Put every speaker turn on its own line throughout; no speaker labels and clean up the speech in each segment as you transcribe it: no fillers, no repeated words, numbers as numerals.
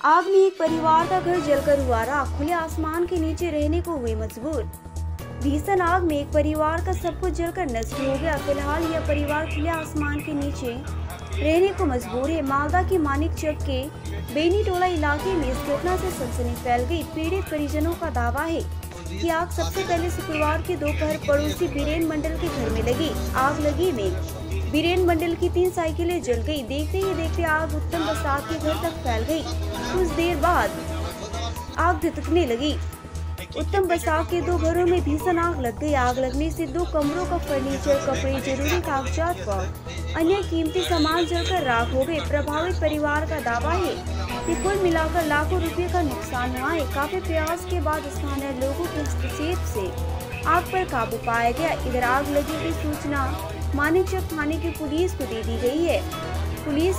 आग में एक परिवार का घर जलकर हुआ राख, खुले आसमान के नीचे रहने को हुए मजबूर। भीषण आग में एक परिवार का सब कुछ जलकर नष्ट हो गया। फिलहाल यह परिवार खुले आसमान के नीचे रहने को मजबूर है। मालदा के मानिकचक के बेनीटोला इलाके में इस घटना से सनसनी फैल गई। पीड़ित परिजनों का दावा है कि आग सबसे पहले शुक्रवार के दोपहर पड़ोसी बीरेन मंडल के घर में लगी। आग लगी में बीरेन मंडल की 3 साइकिलें जल गई। देखते ही देखते आग उत्तम बसाक के घर तक फैल गई। कुछ देर बाद आग धधकने लगी। उत्तम बसाक के 2 घरों में भीषण आग लग गई। आग लगने से 2 कमरों का फर्नीचर, कपड़े, जरूरी कागजात व अन्य कीमती सामान जलकर राख हो गए। प्रभावित परिवार का दावा है कि कुल मिलाकर लाखों रुपए का नुकसान हुआ है। काफी प्रयास के बाद स्थानीय लोगों के हस्तक्षेप से आग पर काबू पाया गया। इधर आग लगी की सूचना मानिकचक थाने की पुलिस को दे दी गई है। पुलिस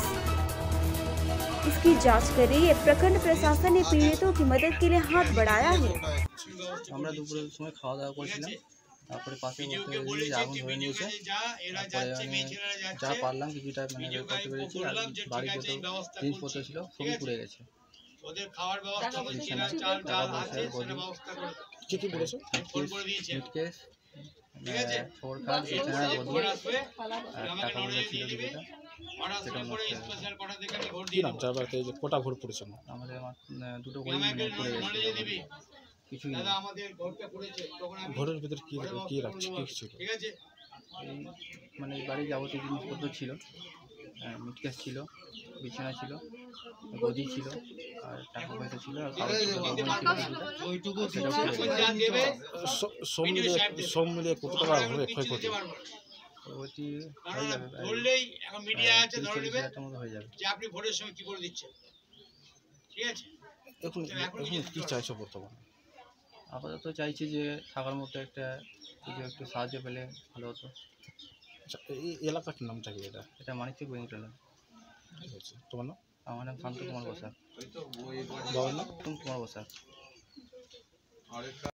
इसकी जांच कर रही है। प्रखंड प्रशासन ने पीड़ितों की मदद के लिए हाथ बढ़ाया है।
আমরা দুপুরের সময় খাওয়া দাওয়া করছিলাম, তারপরে পাশে বলতে যে আগুন ধরে নিয়েছে। তারপরে যা পারলাম কিছুটা বের করতে পেরেছি। আর বাড়ির যত জিনিসপত্র ছিল সবই পুড়ে গেছে।
কি কি পড়েছে?
মিটকেস, খবর কার্ড, বিছানা, গদি আর টাকা পয়সা ছিল কিছুটা, সেটা নষ্ট হয়ে গেছে।
কি নাম যার বাড়িতে যে কোটা ঘর পড়েছে?
আমাদের দুটো গদি পড়ে গেছে, কিছুই নেই।
ঘরের ভিতরে কি রাখছে, কি ছিল?
এই মানে বাড়ির যাবতীয় জিনিসপত্র ছিল, মিটকেস ছিল, বিছানা ছিল, গদি ছিল আর টাকা পয়সা ছিল আর
সব মিলিয়ে কত টাকা হবে ক্ষয়ক্ষতি?
ক্ষয়ক্ষতি হয়ে যাবে, 30-40 মতো হয়ে যাবে।
এখন কি চাইছো বর্তমানে?
আপাতত চাইছি যে থাকার মতো একটা কিছু একটু সাহায্য পেলে ভালো হতো।
আচ্ছা, এই এলাকার নামটা কি?
এটা মানিকচক বেনিটোলা।
ঠিক আছে, তোমার নাম?
আমার নাম শান্ত কুমার বসাক।
বাবার নাম?
কুমার বসাক।